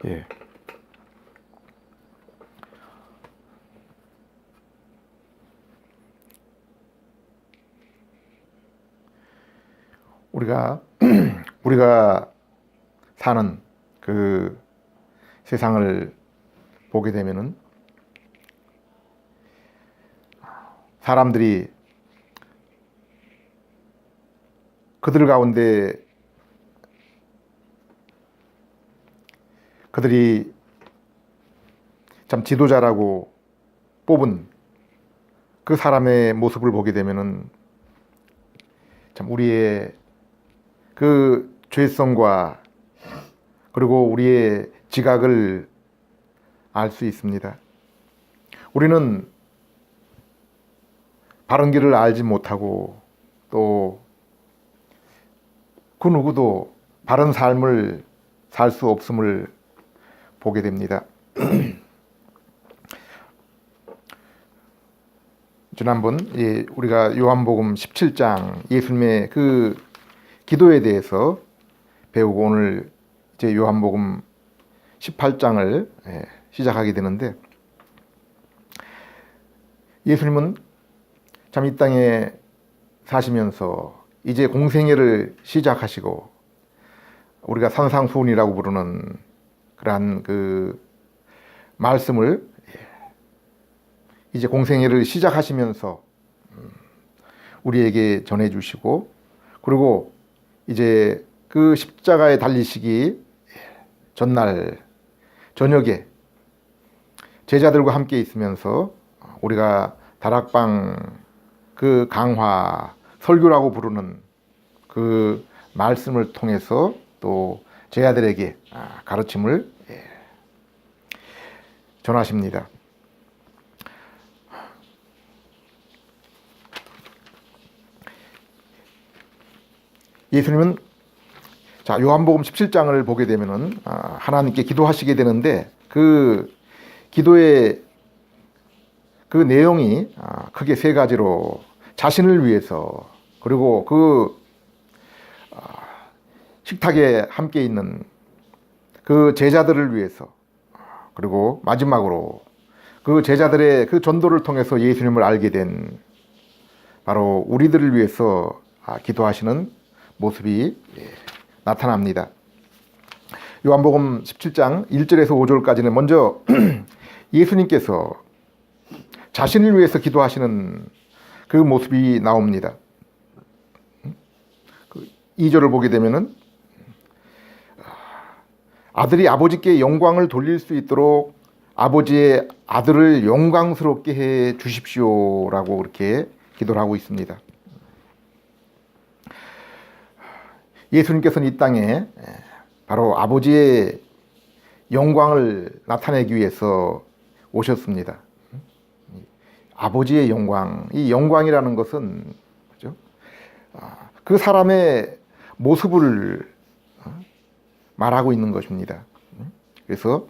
예. 우리가 사는 그 세상을 보게 되면은 사람들이 그들 가운데 그들이 참 지도자라고 뽑은 그 사람의 모습을 보게 되면은 참 우리의 그 죄성과 그리고 우리의 지각을 알 수 있습니다. 우리는 바른 길을 알지 못하고 또 그 누구도 바른 삶을 살 수 없음을 보게 됩니다. 지난번 우리가 요한복음 17장 예수님의 그 기도에 대해서 배우고 오늘 이제 요한복음 18장을 시작하게 되는데, 예수님은 참 이 땅에 사시면서 이제 공생애를 시작하시고 우리가 산상수훈이라고 부르는 그러한 그 말씀을 이제 공생애를 시작하시면서 우리에게 전해주시고, 그리고 이제 그 십자가에 달리시기 전날 저녁에 제자들과 함께 있으면서 우리가 다락방 그 강화 설교라고 부르는 그 말씀을 통해서 또 제자들에게 가르침을 전하십니다. 예수님은 자, 요한복음 17장을 보게 되면은 하나님께 기도하시게 되는데, 그 기도의 그 내용이 크게 세 가지로, 자신을 위해서, 그리고 그 식탁에 함께 있는 그 제자들을 위해서, 그리고 마지막으로 그 제자들의 그 전도를 통해서 예수님을 알게 된 바로 우리들을 위해서 기도하시는 모습이 나타납니다. 요한복음 17장 1절에서 5절까지는 먼저 예수님께서 자신을 위해서 기도하시는 그 모습이 나옵니다. 2절을 보게 되면은 아들이 아버지께 영광을 돌릴 수 있도록 아버지의 아들을 영광스럽게 해 주십시오라고 그렇게 기도를 하고 있습니다. 예수님께서는 이 땅에 바로 아버지의 영광을 나타내기 위해서 오셨습니다. 아버지의 영광, 이 영광이라는 것은 그죠? 그 사람의 모습을 말하고 있는 것입니다. 그래서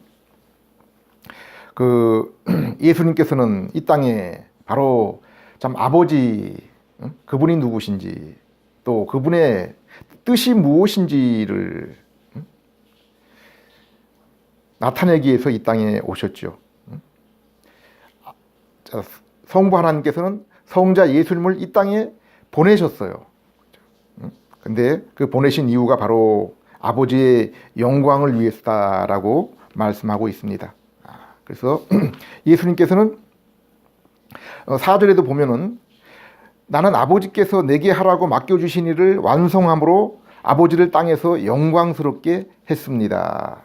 그 예수님께서는 이 땅에 바로 참 아버지, 그분이 누구신지, 또 그분의 뜻이 무엇인지를 나타내기 위해서 이 땅에 오셨죠. 성부 하나님께서는 성자 예수님을 이 땅에 보내셨어요. 근데 그 보내신 이유가 바로 아버지의 영광을 위해서다라고 말씀하고 있습니다. 그래서 예수님께서는 4절에도 보면은 나는 아버지께서 내게 하라고 맡겨주신 일을 완성함으로 아버지를 땅에서 영광스럽게 했습니다.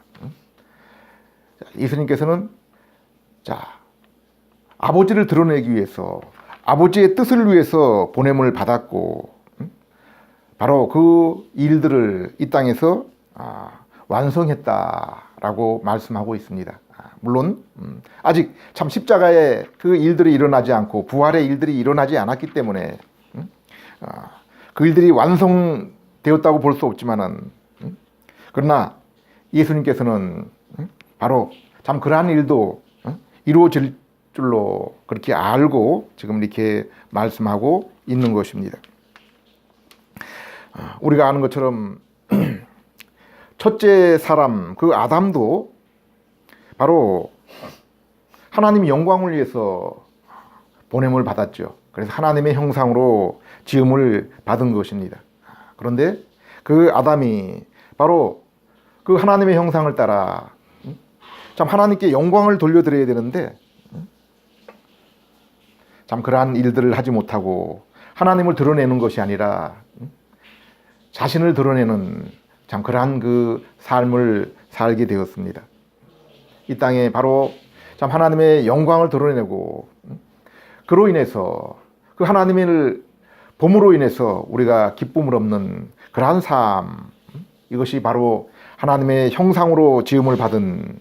예수님께서는 아버지를 드러내기 위해서, 아버지의 뜻을 위해서 보냄을 받았고, 바로 그 일들을 이 땅에서 완성했다라고 말씀하고 있습니다. 물론 아직 참 십자가의 그 일들이 일어나지 않고 부활의 일들이 일어나지 않았기 때문에 그 일들이 완성되었다고 볼 수 없지만은, 그러나 예수님께서는 바로 참 그러한 일도 이루어질 줄로 그렇게 알고 지금 이렇게 말씀하고 있는 것입니다. 우리가 아는 것처럼 첫째 사람 그 아담도 바로 하나님이 영광을 위해서 보냄을 받았죠. 그래서 하나님의 형상으로 지음을 받은 것입니다. 그런데 그 아담이 바로 그 하나님의 형상을 따라 참 하나님께 영광을 돌려드려야 되는데 참 그러한 일들을 하지 못하고 하나님을 드러내는 것이 아니라 자신을 드러내는 참 그러한 그 삶을 살게 되었습니다. 이 땅에 바로 참 하나님의 영광을 드러내고 그로 인해서 그 하나님을 봄으로 인해서 우리가 기쁨을 얻는 그러한 삶, 이것이 바로 하나님의 형상으로 지음을 받은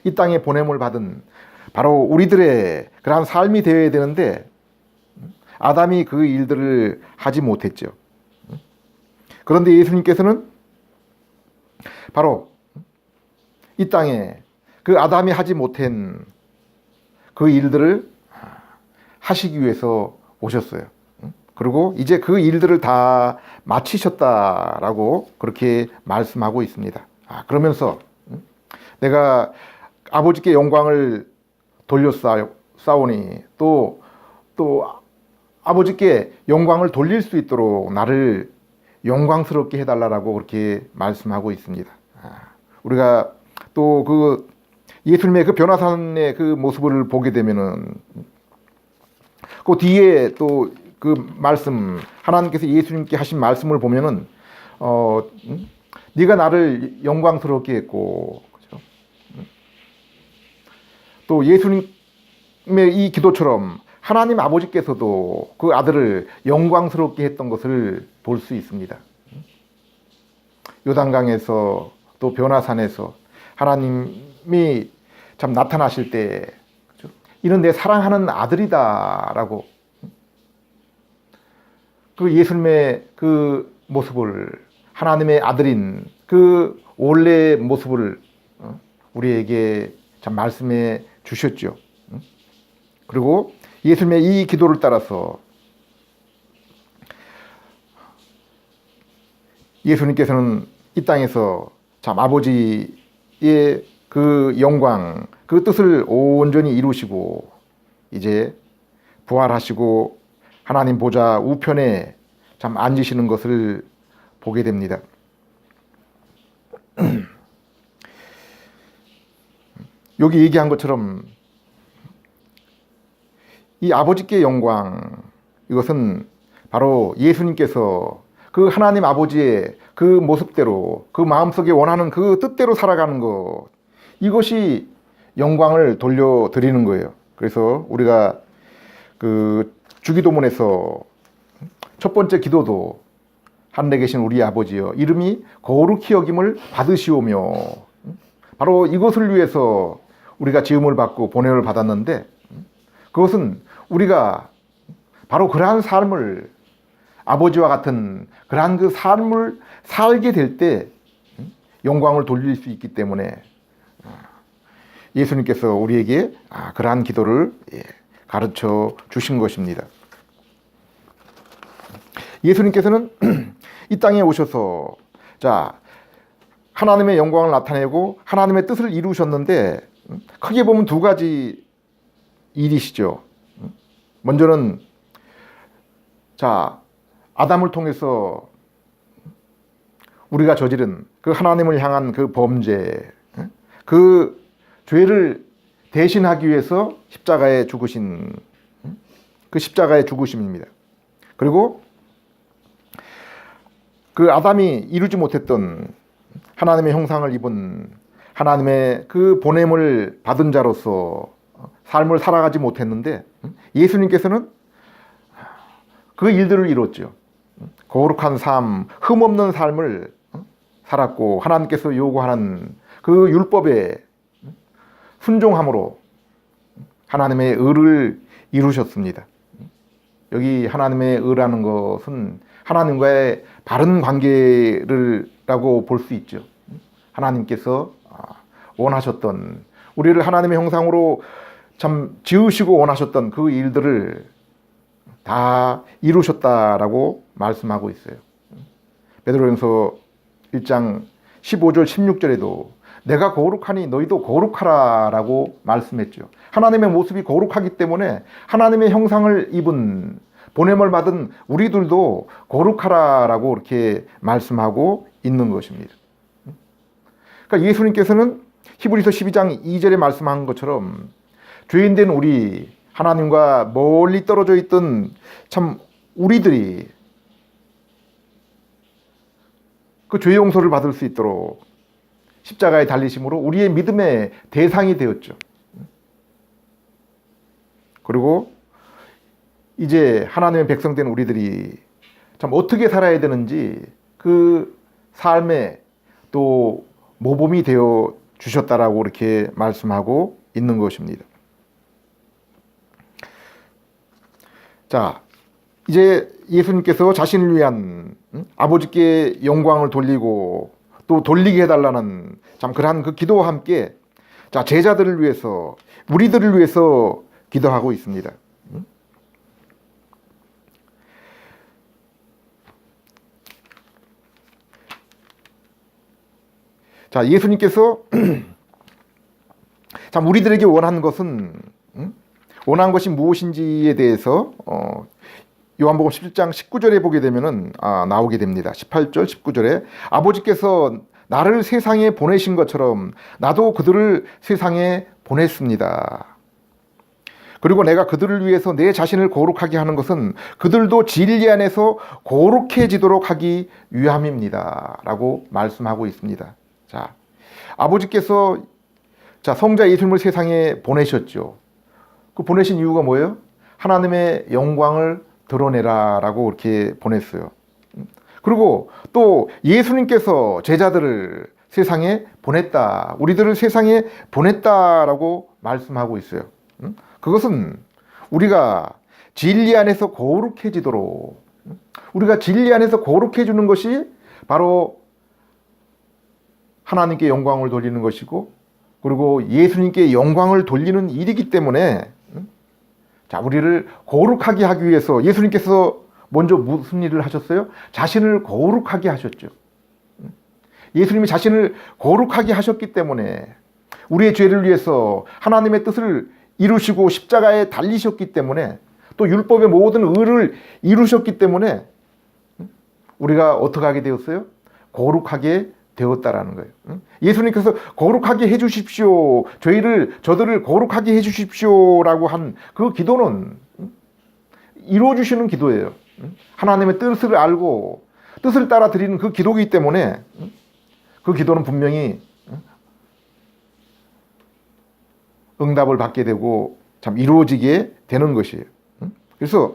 이 땅에 보냄을 받은 바로 우리들의 그러한 삶이 되어야 되는데 아담이 그 일들을 하지 못했죠. 그런데 예수님께서는 바로 이 땅에 그 아담이 하지 못한 그 일들을 하시기 위해서 오셨어요. 그리고 이제 그 일들을 다 마치셨다라고 그렇게 말씀하고 있습니다. 그러면서 내가 아버지께 영광을 돌렸사오니 또 아버지께 영광을 돌릴 수 있도록 나를 영광스럽게 해달라고 그렇게 말씀하고 있습니다. 우리가 또 그 예수님의 그 변화산의 그 모습을 보게 되면은 그 뒤에 또 그 말씀 하나님께서 예수님께 하신 말씀을 보면은 네가 나를 영광스럽게 했고, 그렇죠? 또 예수님의 이 기도처럼 하나님 아버지께서도 그 아들을 영광스럽게 했던 것을 볼 수 있습니다. 요단강에서 또 변화산에서 하나님이 참 나타나실 때, 그렇죠? 이는 내 사랑하는 아들이다라고 그 예수님의 그 모습을 하나님의 아들인 그 원래의 모습을 우리에게 참 말씀해 주셨죠. 그리고 예수님의 이 기도를 따라서 예수님께서는 이 땅에서 참 아버지의 그 영광, 그 뜻을 온전히 이루시고 이제 부활하시고 하나님 보좌 우편에 참 앉으시는 것을 보게 됩니다. 여기 얘기한 것처럼 이 아버지께 영광, 이것은 바로 예수님께서 그 하나님 아버지의 그 모습대로 그 마음속에 원하는 그 뜻대로 살아가는 것, 이것이 영광을 돌려드리는 거예요. 그래서 우리가 그 주기도문에서 첫 번째 기도도 하늘에 계신 우리 아버지여 이름이 거룩히 여김을 받으시오며, 바로 이것을 위해서 우리가 지음을 받고 보냄을 받았는데 그것은 우리가 바로 그러한 삶을 아버지와 같은 그러한 그 삶을 살게 될 때 영광을 돌릴 수 있기 때문에 예수님께서 우리에게 그러한 기도를 가르쳐 주신 것입니다. 예수님께서는 이 땅에 오셔서 자 하나님의 영광을 나타내고 하나님의 뜻을 이루셨는데 크게 보면 두 가지 일이시죠. 먼저는 자 아담을 통해서 우리가 저지른 그 하나님을 향한 그 범죄, 그 죄를 대신하기 위해서 십자가에 죽으신 그 십자가의 죽으심입니다. 그리고 그 아담이 이루지 못했던 하나님의 형상을 입은 하나님의 그 보냄을 받은 자로서 삶을 살아가지 못했는데 예수님께서는 그 일들을 이뤘죠. 거룩한 삶, 흠없는 삶을 살았고 하나님께서 요구하는 그 율법에 순종함으로 하나님의 의를 이루셨습니다. 여기 하나님의 의라는 것은 하나님과의 바른 관계를라고 볼 수 있죠. 하나님께서 원하셨던 우리를 하나님의 형상으로 참 지으시고 원하셨던 그 일들을 다 이루셨다라고 말씀하고 있어요. 베드로전서 1장 15절 16절에도 내가 거룩하니 너희도 거룩하라라고 말씀했죠. 하나님의 모습이 거룩하기 때문에 하나님의 형상을 입은 보냄을 받은 우리들도 거룩하라라고 이렇게 말씀하고 있는 것입니다. 그러니까 예수님께서는 히브리서 12장 2절에 말씀한 것처럼 죄인된 우리, 하나님과 멀리 떨어져 있던 참 우리들이 그 죄 용서를 받을 수 있도록 십자가에 달리심으로 우리의 믿음의 대상이 되었죠. 그리고 이제 하나님의 백성된 우리들이 참 어떻게 살아야 되는지 그 삶에 또 모범이 되어 주셨다라고 이렇게 말씀하고 있는 것입니다. 자, 이제 예수님께서 자신을 위한 아버지께 영광을 돌리고 또 돌리게 해달라는 참 그러한 그 기도와 함께 자, 제자들을 위해서 우리들을 위해서 기도하고 있습니다. 자, 예수님께서 참 우리들에게 원하는 것이 무엇인지에 대해서 요한복음 17장 19절에 보게 되면은 나오게 됩니다. 18절 19절에 아버지께서 나를 세상에 보내신 것처럼 나도 그들을 세상에 보냈습니다. 그리고 내가 그들을 위해서 내 자신을 거룩하게 하는 것은 그들도 진리 안에서 거룩해지도록 하기 위함입니다. 라고 말씀하고 있습니다. 자, 아버지께서 성자 예수님을 세상에 보내셨죠. 그 보내신 이유가 뭐예요? 하나님의 영광을 드러내라 라고 이렇게 보냈어요. 그리고 또 예수님께서 제자들을 세상에 보냈다, 우리들을 세상에 보냈다라고 말씀하고 있어요. 그것은 우리가 진리 안에서 거룩해지도록, 우리가 진리 안에서 거룩해지는 것이 바로 하나님께 영광을 돌리는 것이고, 그리고 예수님께 영광을 돌리는 일이기 때문에 자, 우리를 거룩하게 하기 위해서 예수님께서 먼저 무슨 일을 하셨어요? 자신을 거룩하게 하셨죠. 예수님이 자신을 거룩하게 하셨기 때문에 우리의 죄를 위해서 하나님의 뜻을 이루시고 십자가에 달리셨기 때문에 또 율법의 모든 의를 이루셨기 때문에 우리가 어떻게 하게 되었어요? 거룩하게 되었다라는 거예요. 예수님께서 거룩하게 해주십시오, 저들을 거룩하게 해주십시오라고 한 그 기도는 이루어주시는 기도예요. 하나님의 뜻을 알고 뜻을 따라 드리는 그 기도이기 때문에 그 기도는 분명히 응답을 받게 되고 참 이루어지게 되는 것이에요. 그래서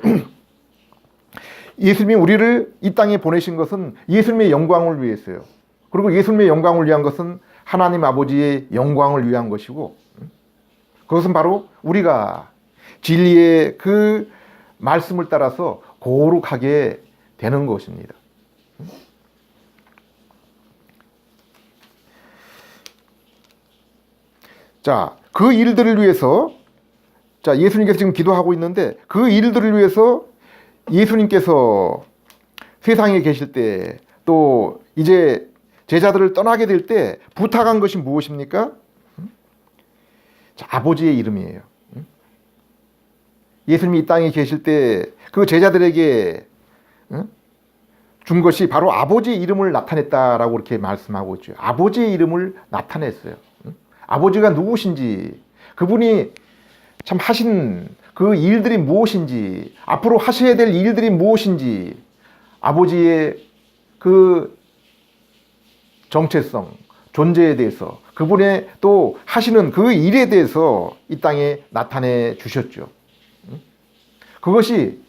예수님이 우리를 이 땅에 보내신 것은 예수님의 영광을 위해서요. 그리고 예수님의 영광을 위한 것은 하나님 아버지의 영광을 위한 것이고, 그것은 바로 우리가 진리의 그 말씀을 따라서 거룩하게 되는 것입니다. 자, 그 일들을 위해서 예수님께서 지금 기도하고 있는데 그 일들을 위해서 예수님께서 세상에 계실 때 또 이제 제자들을 떠나게 될 때 부탁한 것이 무엇입니까? 자, 아버지의 이름이에요. 예수님이 이 땅에 계실 때 그 제자들에게 준 것이 바로 아버지의 이름을 나타냈다라고 이렇게 말씀하고 있죠. 아버지의 이름을 나타냈어요. 아버지가 누구신지, 그분이 참 하신 그 일들이 무엇인지, 앞으로 하셔야 될 일들이 무엇인지, 아버지의 그 정체성, 존재에 대해서, 그분의 또 하시는 그 일에 대해서 이 땅에 나타내 주셨죠. 그것이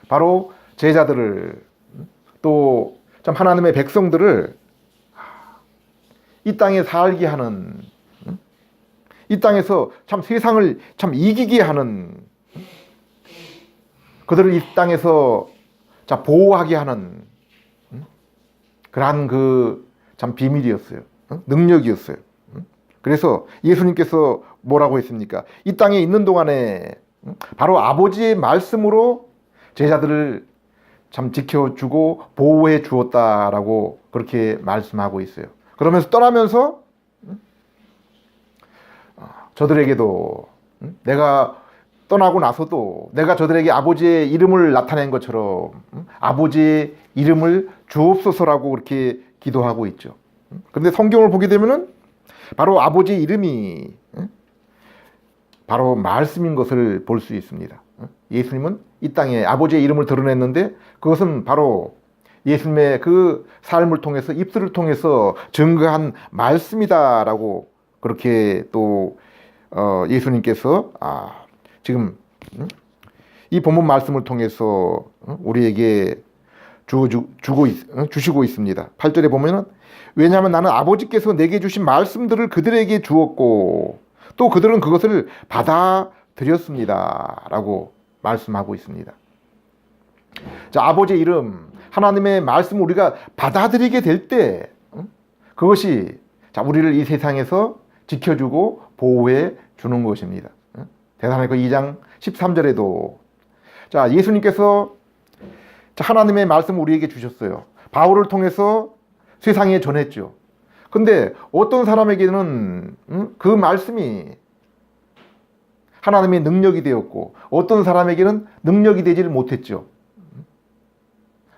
바로 제자들을, 또 참 하나님의 백성들을 이 땅에 살게 하는, 이 땅에서 참 세상을 참 이기게 하는, 그들을 이 땅에서 보호하게 하는 그러한 그 참 비밀이었어요. 능력이었어요. 그래서 예수님께서 뭐라고 했습니까? 이 땅에 있는 동안에 바로 아버지의 말씀으로 제자들을 참 지켜주고 보호해 주었다라고 그렇게 말씀하고 있어요. 그러면서 떠나면서 저들에게도 내가 떠나고 나서도 내가 저들에게 아버지의 이름을 나타낸 것처럼 아버지의 이름을 주옵소서라고 그렇게 기도하고 있죠. 그런데 성경을 보게 되면은 바로 아버지의 이름이 바로 말씀인 것을 볼 수 있습니다. 예수님은 이 땅에 아버지의 이름을 드러냈는데 그것은 바로 예수님의 그 삶을 통해서 입술을 통해서 증거한 말씀이다라고 그렇게 또 예수님께서 지금 이 본문 말씀을 통해서 우리에게 주시고 있습니다. 8절에 보면은 왜냐하면 나는 아버지께서 내게 주신 말씀들을 그들에게 주었고 또 그들은 그것을 받아들였습니다 라고 말씀하고 있습니다. 자, 아버지의 이름, 하나님의 말씀을 우리가 받아들이게 될 때 그것이 우리를 이 세상에서 지켜주고 보호해 주는 것입니다. 대사로니가 2장 13절에도 예수님께서 하나님의 말씀을 우리에게 주셨어요. 바울을 통해서 세상에 전했죠. 근데 어떤 사람에게는 그 말씀이 하나님의 능력이 되었고 어떤 사람에게는 능력이 되지를 못했죠.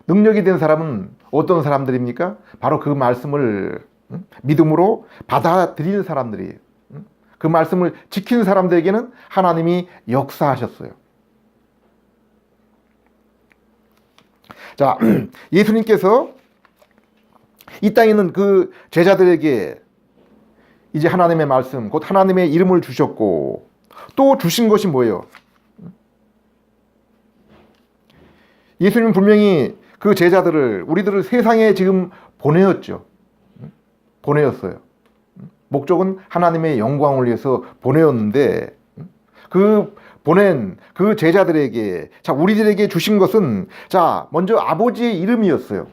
능력이 된 사람은 어떤 사람들입니까? 바로 그 말씀을 믿음으로 받아들이는 사람들이에요. 그 말씀을 지키는 사람들에게는 하나님이 역사하셨어요. 자, 예수님께서 이 땅에 있는 그 제자들에게 이제 하나님의 말씀, 곧 하나님의 이름을 주셨고 또 주신 것이 뭐예요? 예수님은 분명히 그 제자들을 우리들을 세상에 지금 보내었죠. 보내었어요. 목적은 하나님의 영광을 위해서 보내었는데 그 보낸 그 제자들에게 우리들에게 주신 것은 먼저 아버지의 이름이었어요.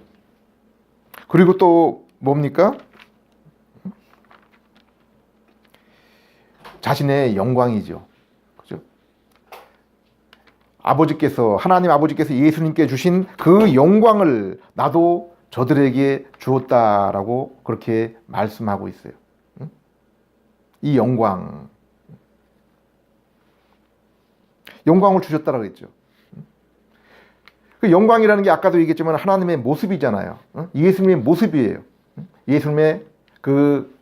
그리고 또 뭡니까? 자신의 영광이죠. 그죠? 하나님 아버지께서 예수님께 주신 그 영광을 나도 저들에게 주었다라고 그렇게 말씀하고 있어요. 이 영광을 주셨다라고 했죠. 그 영광이라는 게 아까도 얘기했지만 하나님의 모습이잖아요. 예수님의 모습이에요. 예수님의 그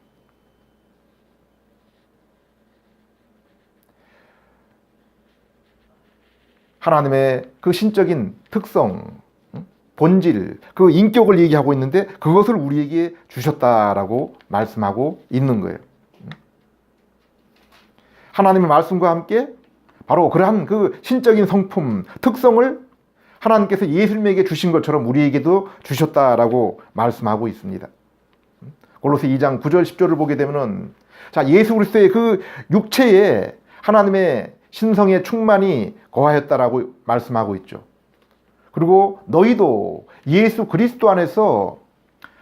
하나님의 그 신적인 특성, 본질, 그 인격을 얘기하고 있는데 그것을 우리에게 주셨다라고 말씀하고 있는 거예요. 하나님의 말씀과 함께 바로 그러한 그 신적인 성품, 특성을 하나님께서 예수님에게 주신 것처럼 우리에게도 주셨다라고 말씀하고 있습니다. 골로새 2장 9절 10절을 보게 되면은 예수 그리스도의 그 육체에 하나님의 신성의 충만이 거하였다라고 말씀하고 있죠. 그리고 너희도 예수 그리스도 안에서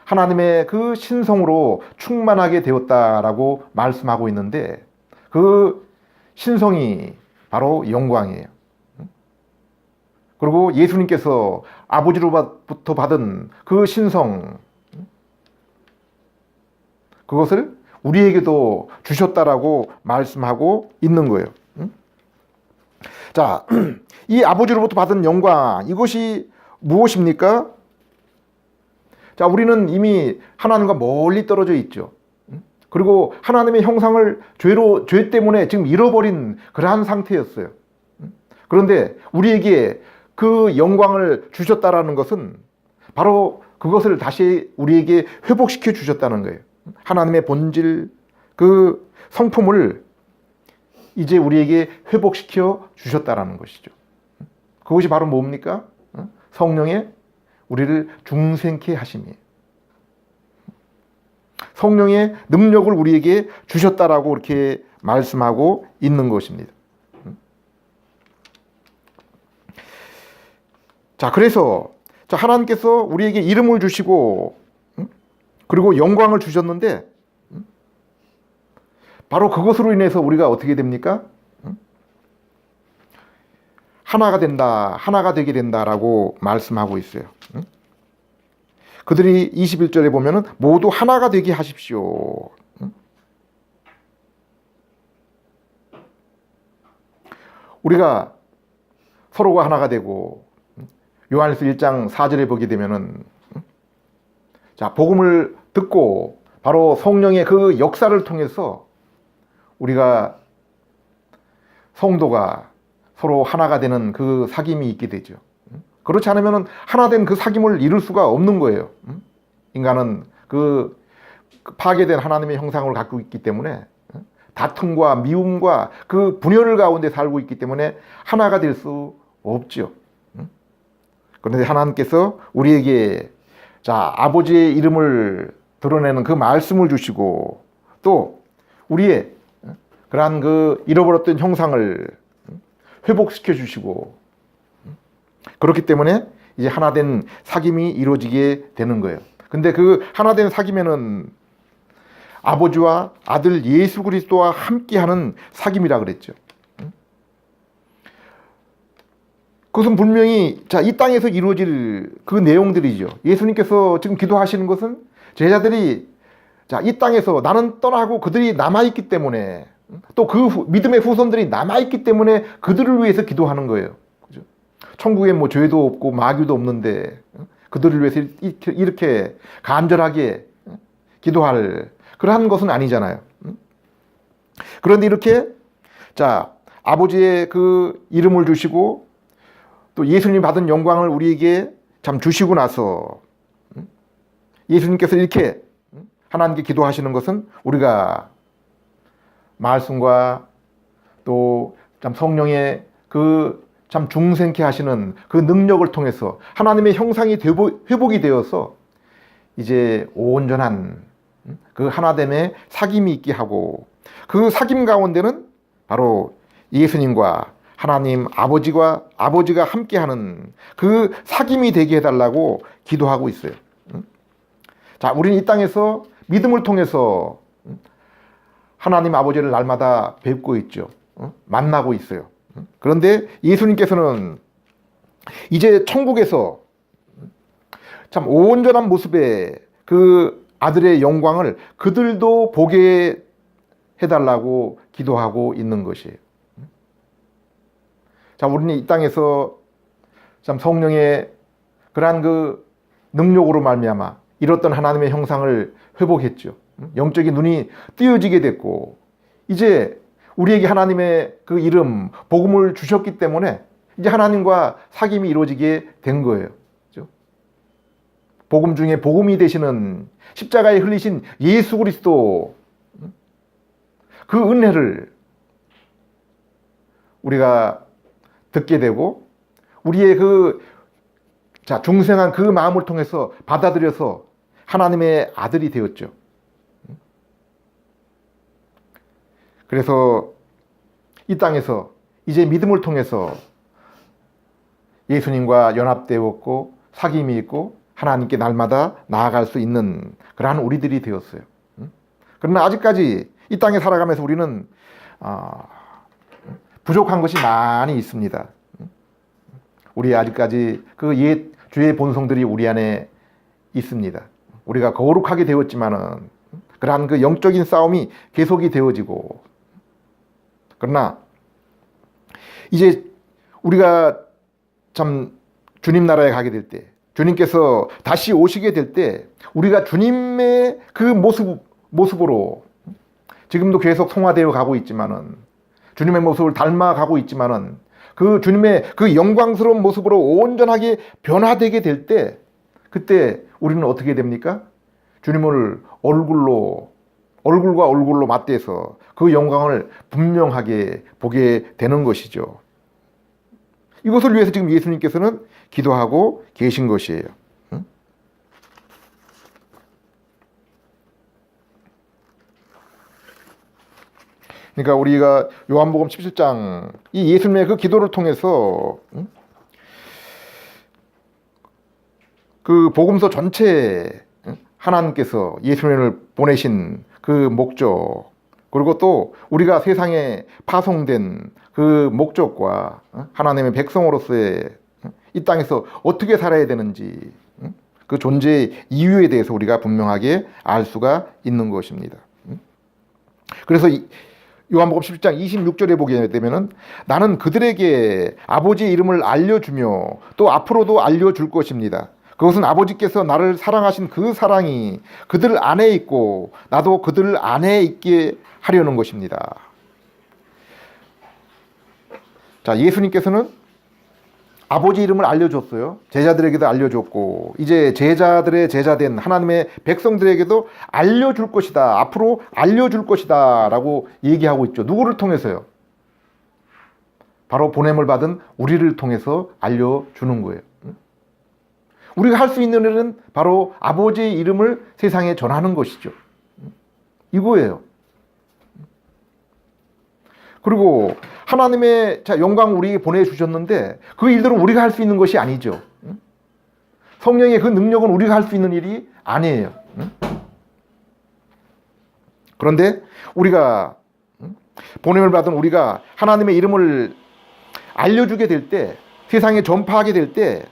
하나님의 그 신성으로 충만하게 되었다라고 말씀하고 있는데 그 신성이 바로 영광이에요. 그리고 예수님께서 아버지로부터 받은 그 신성, 그것을 우리에게도 주셨다라고 말씀하고 있는 거예요. 자, 이 아버지로부터 받은 영광, 이것이 무엇입니까? 우리는 이미 하나님과 멀리 떨어져 있죠. 그리고 하나님의 형상을 죄 때문에 지금 잃어버린 그러한 상태였어요. 그런데 우리에게 그 영광을 주셨다라는 것은 바로 그것을 다시 우리에게 회복시켜 주셨다는 거예요. 하나님의 본질, 그 성품을 이제 우리에게 회복시켜 주셨다라는 것이죠. 그것이 바로 뭡니까? 성령의 우리를 중생케 하심이에요. 성령의 능력을 우리에게 주셨다라고 이렇게 말씀하고 있는 것입니다. 그래서 하나님께서 우리에게 이름을 주시고 그리고 영광을 주셨는데 바로 그것으로 인해서 우리가 어떻게 됩니까? 하나가 된다, 하나가 되게 된다라고 말씀하고 있어요. 그들이 21절에 보면은 모두 하나가 되게 하십시오. 우리가 서로가 하나가 되고 요한일서 1장 4절에 보게 되면은 자, 복음을 듣고 바로 성령의 그 역사를 통해서 우리가 성도가 서로 하나가 되는 그 사귐이 있게 되죠. 그렇지 않으면 하나 된 그 사귐을 이룰 수가 없는 거예요. 인간은 그 파괴된 하나님의 형상을 갖고 있기 때문에 다툼과 미움과 그 분열 가운데 살고 있기 때문에 하나가 될 수 없죠. 그런데 하나님께서 우리에게 자, 아버지의 이름을 드러내는 그 말씀을 주시고 또 우리의 그러한 그 잃어버렸던 형상을 회복시켜 주시고 그렇기 때문에 이제 하나된 사귐이 이루어지게 되는 거예요. 근데 그 하나된 사귐에는 아버지와 아들 예수 그리스도와 함께하는 사귐이라 그랬죠. 그것은 분명히 자, 이 땅에서 이루어질 그 내용들이죠. 예수님께서 지금 기도하시는 것은 제자들이 자, 이 땅에서 나는 떠나고 그들이 남아있기 때문에 또 그 믿음의 후손들이 남아있기 때문에 그들을 위해서 기도하는 거예요. 그죠? 천국에 뭐 죄도 없고 마귀도 없는데 그들을 위해서 이렇게 간절하게 기도할 그러한 것은 아니잖아요. 그런데 이렇게 자, 아버지의 그 이름을 주시고 또 예수님이 받은 영광을 우리에게 참 주시고 나서 예수님께서 이렇게 하나님께 기도하시는 것은 우리가 말씀과 또 참 성령의 그 참 중생케 하시는 그 능력을 통해서 하나님의 형상이 회복이 되어서 이제 온전한 그 하나됨의 사귐이 있게 하고 그 사귐 가운데는 바로 예수님과 하나님 아버지가 함께하는 그 사귐이 되게 해달라고 기도하고 있어요. 자, 우리는 이 땅에서 믿음을 통해서 하나님 아버지를 날마다 뵙고 있죠. 만나고 있어요. 그런데 예수님께서는 이제 천국에서 참 온전한 모습의 그 아들의 영광을 그들도 보게 해달라고 기도하고 있는 것이에요. 자, 우리는 이 땅에서 참 성령의 그러한 그 능력으로 말미암아 잃었던 하나님의 형상을 회복했죠. 영적인 눈이 띄어지게 됐고 이제 우리에게 하나님의 그 이름, 복음을 주셨기 때문에 이제 하나님과 사귐이 이루어지게 된 거예요. 그렇죠? 복음 중에 복음이 되시는 십자가에 흘리신 예수 그리스도 그 은혜를 우리가 듣게 되고 우리의 그 자, 중생한 그 마음을 통해서 받아들여서 하나님의 아들이 되었죠. 그래서 이 땅에서 이제 믿음을 통해서 예수님과 연합되었고 사귐이 있고 하나님께 날마다 나아갈 수 있는 그러한 우리들이 되었어요. 그러나 아직까지 이 땅에 살아가면서 우리는 부족한 것이 많이 있습니다. 우리 아직까지 그 옛 주의 본성들이 우리 안에 있습니다. 우리가 거룩하게 되었지만은 그러한 그 영적인 싸움이 계속이 되어지고 그러나 이제 우리가 참 주님 나라에 가게 될 때 주님께서 다시 오시게 될 때 우리가 주님의 그 모습으로 지금도 계속 성화되어 가고 있지만은 주님의 모습을 닮아가고 있지만은 그 주님의 그 영광스러운 모습으로 온전하게 변화되게 될 때 그때 우리는 어떻게 됩니까? 주님을 얼굴과 얼굴로 맞대서 그 영광을 분명하게 보게 되는 것이죠. 이것을 위해서 지금 예수님께서는 기도하고 계신 것이에요. 그러니까 우리가 요한복음 17장 이 예수님의 그 기도를 통해서 그 복음서 전체에 하나님께서 예수님을 보내신 그 목적 그리고 또 우리가 세상에 파송된 그 목적과 하나님의 백성으로서의 이 땅에서 어떻게 살아야 되는지 그 존재의 이유에 대해서 우리가 분명하게 알 수가 있는 것입니다. 그래서 요한복음 17장 26절에 보게 되면은 나는 그들에게 아버지의 이름을 알려주며 또 앞으로도 알려줄 것입니다. 그것은 아버지께서 나를 사랑하신 그 사랑이 그들 안에 있고 나도 그들 안에 있게 하려는 것입니다. 자, 예수님께서는 아버지 이름을 알려줬어요. 제자들에게도 알려줬고 이제 제자들의 제자된 하나님의 백성들에게도 알려줄 것이다. 앞으로 알려줄 것이다 라고 얘기하고 있죠. 누구를 통해서요? 바로 보냄을 받은 우리를 통해서 알려주는 거예요. 우리가 할 수 있는 일은 바로 아버지의 이름을 세상에 전하는 것이죠. 이거예요. 그리고 하나님의 영광 우리에게 보내주셨는데 그 일들은 우리가 할 수 있는 것이 아니죠. 성령의 그 능력은 우리가 할 수 있는 일이 아니에요. 그런데 우리가 보냄을 받은 우리가 하나님의 이름을 알려주게 될 때, 세상에 전파하게 될 때,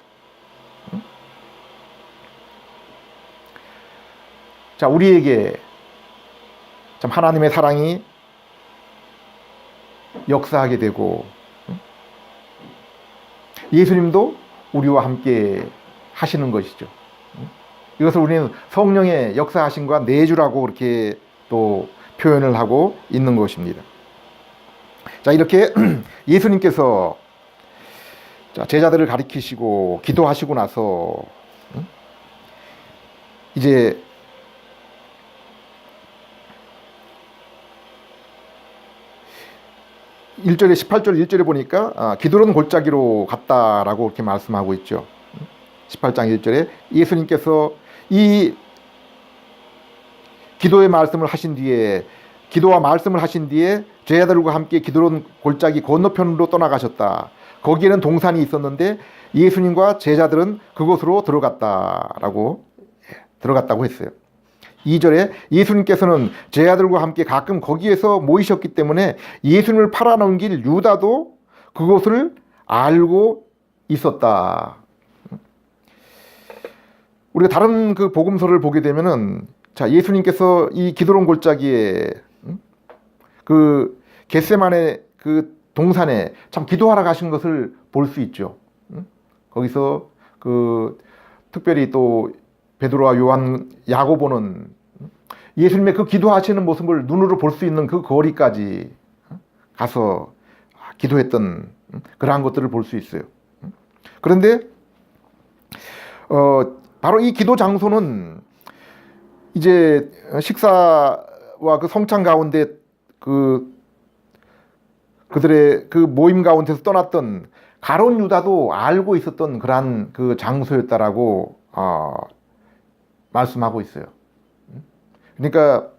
자, 우리에게 참 하나님의 사랑이 역사하게 되고 예수님도 우리와 함께 하시는 것이죠. 이것을 우리는 성령의 역사하심과 내주라고 그렇게 또 표현을 하고 있는 것입니다. 자, 이렇게 예수님께서 제자들을 가리키시고 기도하시고 나서 이제 1절에 18절 1절에 보니까 기도는 골짜기로 갔다라고 이렇게 말씀하고 있죠. 18장 1절에 예수님께서 이 기도의 말씀을 하신 뒤에 기도와 말씀을 하신 뒤에 제자들과 함께 기도는 골짜기 건너편으로 떠나가셨다. 거기에는 동산이 있었는데 예수님과 제자들은 그곳으로 들어갔다고 했어요. 2절에 예수님께서는 제자들과 함께 가끔 거기에서 모이셨기 때문에 예수님을 팔아넘길 유다도 그것을 알고 있었다. 우리가 다른 그 복음서를 보게 되면은 예수님께서 이 기드론 골짜기에 그 겟세마네 그 동산에 참 기도하러 가신 것을 볼 수 있죠. 거기서 그 특별히 또 베드로와 요한, 야고보는 예수님의 그 기도하시는 모습을 눈으로 볼 수 있는 그 거리까지 가서 기도했던 그러한 것들을 볼 수 있어요. 그런데 바로 이 기도 장소는 이제 식사와 그 성찬 가운데 그들의 그 모임 가운데서 떠났던 가룟 유다도 알고 있었던 그러한 그 장소였다라고 말씀하고 있어요. 그러니까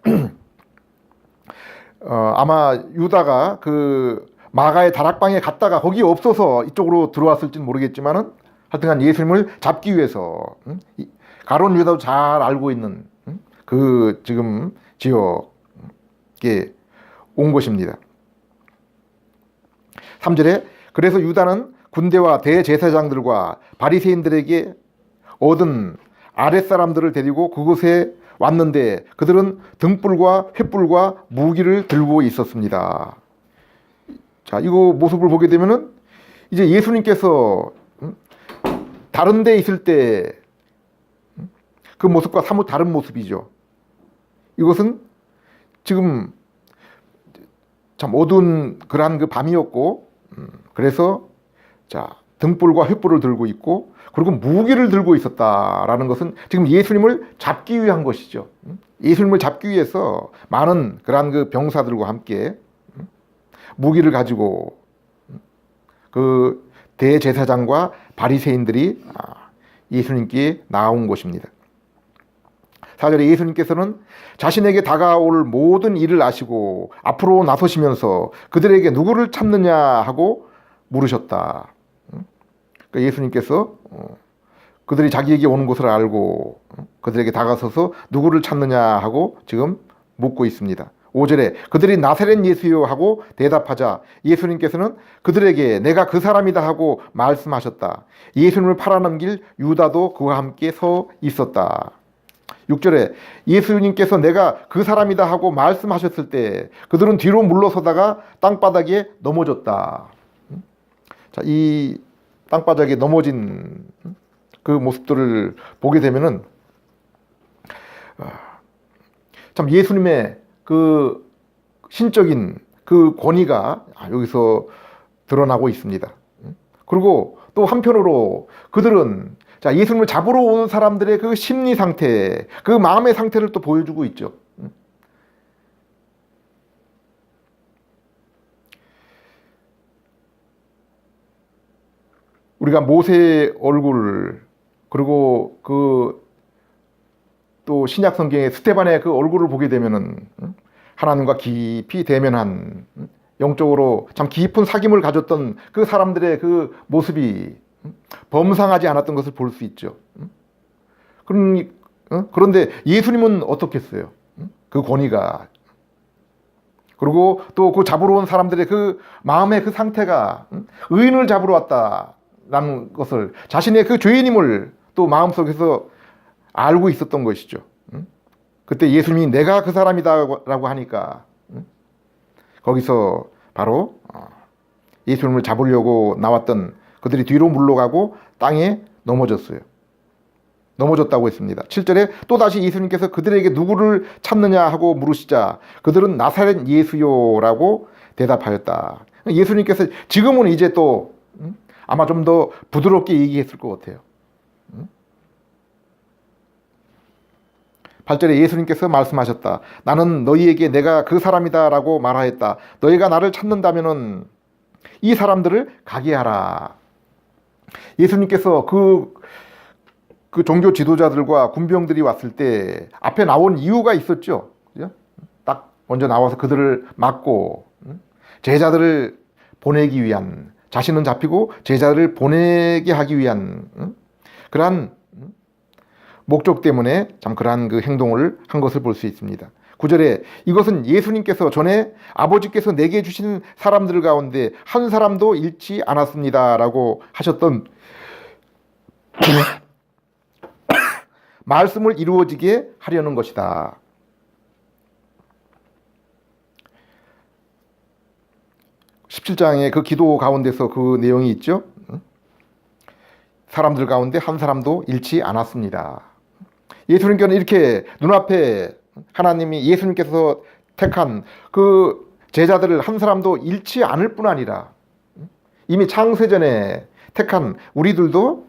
아마 유다가 그 마가의 다락방에 갔다가 거기 없어서 이쪽으로 들어왔을지는 모르겠지만은 하여튼간 예수님을 잡기 위해서 가룟 유다도 잘 알고 있는 그 지금 지역에 온 것입니다. 3절에 그래서 유다는 군대와 대제사장들과 바리새인들에게 얻은 아랫사람들을 데리고 그곳에 왔는데 그들은 등불과 횃불과 무기를 들고 있었습니다. 자, 이거 모습을 보게 되면은 이제 예수님께서 다른 데 있을 때 그 모습과 사뭇 다른 모습이죠. 이것은 지금 참 어두운 그러한 그 밤이었고 그래서 등불과 횃불을 들고 있고 그리고 무기를 들고 있었다라는 것은 지금 예수님을 잡기 위한 것이죠. 예수님을 잡기 위해서 많은 그러한 그 병사들과 함께 무기를 가지고 그 대제사장과 바리새인들이 예수님께 나온 것입니다. 4절에 예수님께서는 자신에게 다가올 모든 일을 아시고 앞으로 나서시면서 그들에게 누구를 찾느냐 하고 물으셨다. 그러니까 예수님께서 그들이 자기에게 오는 것을 알고 그들에게 다가서서 누구를 찾느냐 하고 지금 묻고 있습니다. 5절에 그들이 나사렛 예수요 하고 대답하자 예수님께서는 그들에게 내가 그 사람이다 하고 말씀하셨다. 예수님을 팔아넘길 유다도 그와 함께 서 있었다. 6절에 예수님께서 내가 그 사람이다 하고 말씀하셨을 때 그들은 뒤로 물러서다가 땅바닥에 넘어졌다. 자, 이 땅바닥에 넘어진 그 모습들을 보게 되면은 참 예수님의 그 신적인 그 권위가 여기서 드러나고 있습니다. 그리고 또 한편으로 그들은 자, 예수님을 잡으러 오는 사람들의 그 심리 상태, 그 마음의 상태를 또 보여주고 있죠. 우리가 모세의 얼굴, 그리고 그 또 신약 성경의 스테반의 그 얼굴을 보게 되면은 하나님과 깊이 대면한 영적으로 참 깊은 사귐을 가졌던 그 사람들의 그 모습이 범상하지 않았던 것을 볼 수 있죠. 그런데 예수님은 어떻겠어요? 그 권위가. 그리고 또 그 잡으러 온 사람들의 그 마음의 그 상태가 의인을 잡으러 왔다라는 것을 자신의 그 죄인임을 또 마음속에서 알고 있었던 것이죠. 그때 예수님이 내가 그 사람이다라고 하니까 거기서 바로 예수님을 잡으려고 나왔던 그들이 뒤로 물러가고 땅에 넘어졌어요. 넘어졌다고 했습니다. 7절에 또다시 예수님께서 그들에게 누구를 찾느냐 하고 물으시자 그들은 나사렛 예수요라고 대답하였다. 예수님께서 지금은 이제 또 아마 좀 더 부드럽게 얘기했을 것 같아요. 8절에 예수님께서 말씀하셨다. 나는 너희에게 내가 그 사람이다 라고 말하였다. 너희가 나를 찾는다면은 이 사람들을 가게 하라. 예수님께서 그 종교 지도자들과 군병들이 왔을 때 앞에 나온 이유가 있었죠. 그죠? 딱 먼저 나와서 그들을 막고 제자들을 보내기 위한, 자신은 잡히고 제자들을 보내게 하기 위한 그러한 목적 때문에 참 그러한 그 행동을 한 것을 볼 수 있습니다. 9절에 이것은 예수님께서 전에 아버지께서 내게 주신 사람들 가운데 한 사람도 잃지 않았습니다 라고 하셨던 말씀을 이루어지게 하려는 것이다. (17장의) 그 기도 가운데서 그 내용이 있죠. 사람들 가운데 한 사람도 잃지 않았습니다. 예수님께는 이렇게 눈앞에 하나님이 예수님께서 택한 그 제자들을 한 사람도 잃지 않을 뿐 아니라 이미 창세전에 택한 우리들도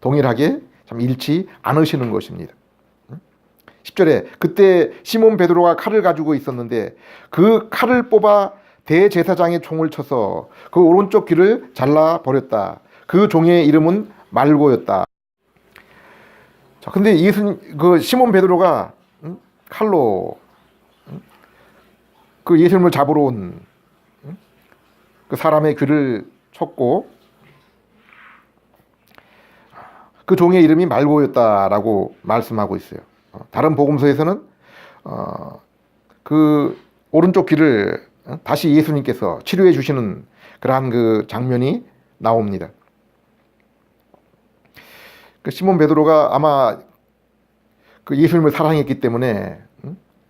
동일하게 참 잃지 않으시는 것입니다. 10절에 그때 시몬 베드로가 칼을 가지고 있었는데 그 칼을 뽑아 대제사장의 총을 쳐서 그 오른쪽 귀를 잘라 버렸다. 그 종의 이름은 말고였다. 자, 근데 그 시몬 베드로가 칼로 그 예수님을 잡으러 온 그 사람의 귀를 쳤고 그 종의 이름이 말고였다라고 말씀하고 있어요. 다른 복음서에서는 그 오른쪽 귀를 다시 예수님께서 치료해 주시는 그러한 그 장면이 나옵니다. 그 시몬 베드로가 아마 그 예수님을 사랑했기 때문에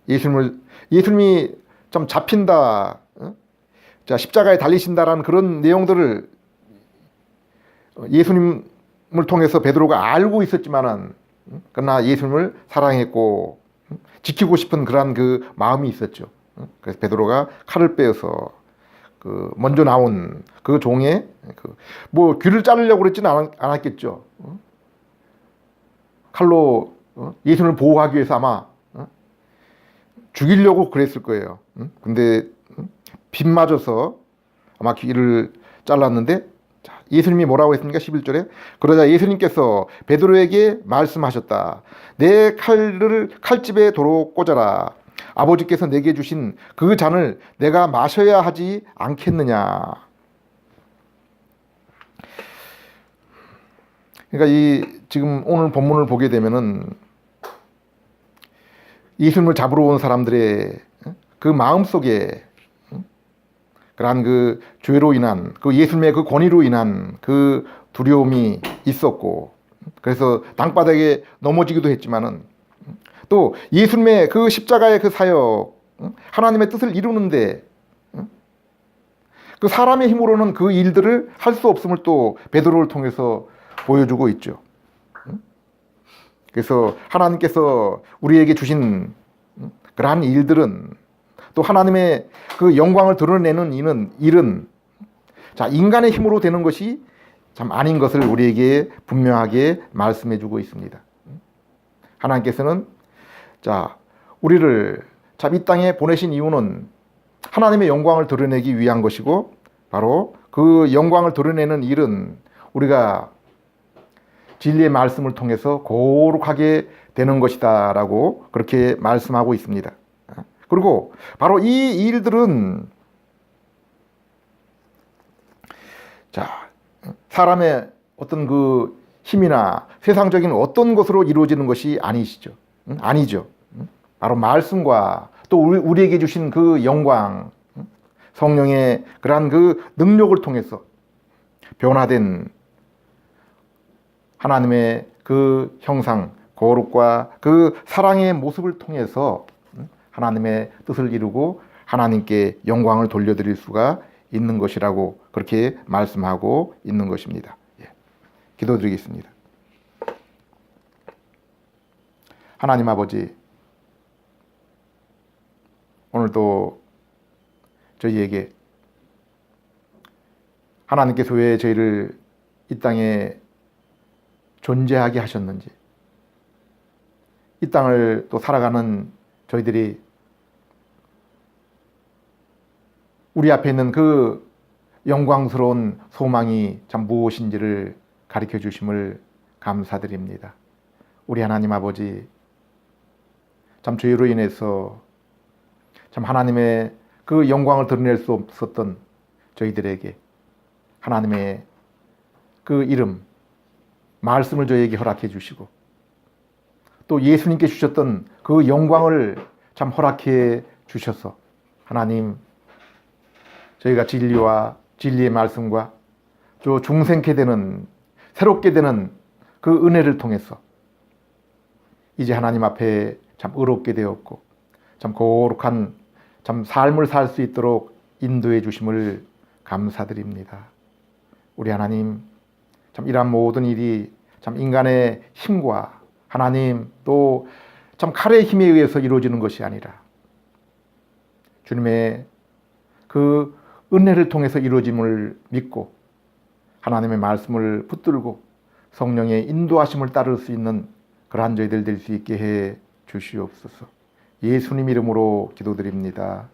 예수님이 좀 잡힌다, 자 십자가에 달리신다라는 그런 내용들을 예수님을 통해서 베드로가 알고 있었지만은 그러나 예수님을 사랑했고 지키고 싶은 그러한 그 마음이 있었죠. 그래서 베드로가 칼을 빼어서 그 먼저 나온 그 종의 뭐 귀를 자르려고 그랬지는 않았겠죠. 칼로 예수님을 보호하기 위해서 아마 죽이려고 그랬을 거예요. 근데 빗 맞아서 아마 귀를 잘랐는데 예수님이 뭐라고 했습니까? 11절에 그러자 예수님께서 베드로에게 말씀하셨다. 내 칼을 칼집에 도로 꽂아라. 아버지께서 내게 주신 그 잔을 내가 마셔야 하지 않겠느냐. 그러니까 지금 오늘 본문을 보게 되면은 예수님을 잡으러 온 사람들의 그 마음 속에 그러한 그 죄로 인한 그 예수님의 그 권위로 인한 그 두려움이 있었고 그래서 땅바닥에 넘어지기도 했지만은 또 예수님의 그 십자가의 그 사역, 하나님의 뜻을 이루는데 그 사람의 힘으로는 그 일들을 할 수 없음을 또 베드로를 통해서 보여주고 있죠. 그래서 하나님께서 우리에게 주신 그러한 일들은 또 하나님의 그 영광을 드러내는 일은 자, 인간의 힘으로 되는 것이 참 아닌 것을 우리에게 분명하게 말씀해 주고 있습니다. 하나님께서는 자, 우리를 참 이 땅에 보내신 이유는 하나님의 영광을 드러내기 위한 것이고 바로 그 영광을 드러내는 일은 우리가 진리의 말씀을 통해서 거룩하게 되는 것이다 라고 그렇게 말씀하고 있습니다. 그리고 바로 이 일들은 자, 사람의 어떤 그 힘이나 세상적인 어떤 것으로 이루어지는 것이 아니시죠. 아니죠. 바로 말씀과 또 우리에게 주신 그 영광, 성령의 그러한 그 능력을 통해서 변화된 하나님의 그 형상, 거룩과 그 사랑의 모습을 통해서 하나님의 뜻을 이루고 하나님께 영광을 돌려드릴 수가 있는 것이라고 그렇게 말씀하고 있는 것입니다. 예. 기도드리겠습니다. 하나님 아버지, 오늘도 저희에게 하나님께서 왜 저희를 이 땅에 존재하게 하셨는지, 이 땅을 또 살아가는 저희들이 우리 앞에 있는 그 영광스러운 소망이 참 무엇인지를 가르쳐 주심을 감사드립니다. 우리 하나님 아버지, 참 죄로 인해서 참 하나님의 그 영광을 드러낼 수 없었던 저희들에게 하나님의 그 이름, 말씀을 저희에게 허락해 주시고 또 예수님께 주셨던 그 영광을 참 허락해 주셔서 하나님, 저희가 진리와 진리의 말씀과 또 중생케 되는, 새롭게 되는 그 은혜를 통해서 이제 하나님 앞에 참 의롭게 되었고 참 거룩한 참 삶을 살 수 있도록 인도해 주심을 감사드립니다. 우리 하나님, 참 이러한 모든 일이 참 인간의 힘과 하나님 또 참 칼의 힘에 의해서 이루어지는 것이 아니라 주님의 그 은혜를 통해서 이루어짐을 믿고 하나님의 말씀을 붙들고 성령의 인도하심을 따를 수 있는 그러한 저희들 될 수 있게 해 주시옵소서. 예수님 이름으로 기도드립니다.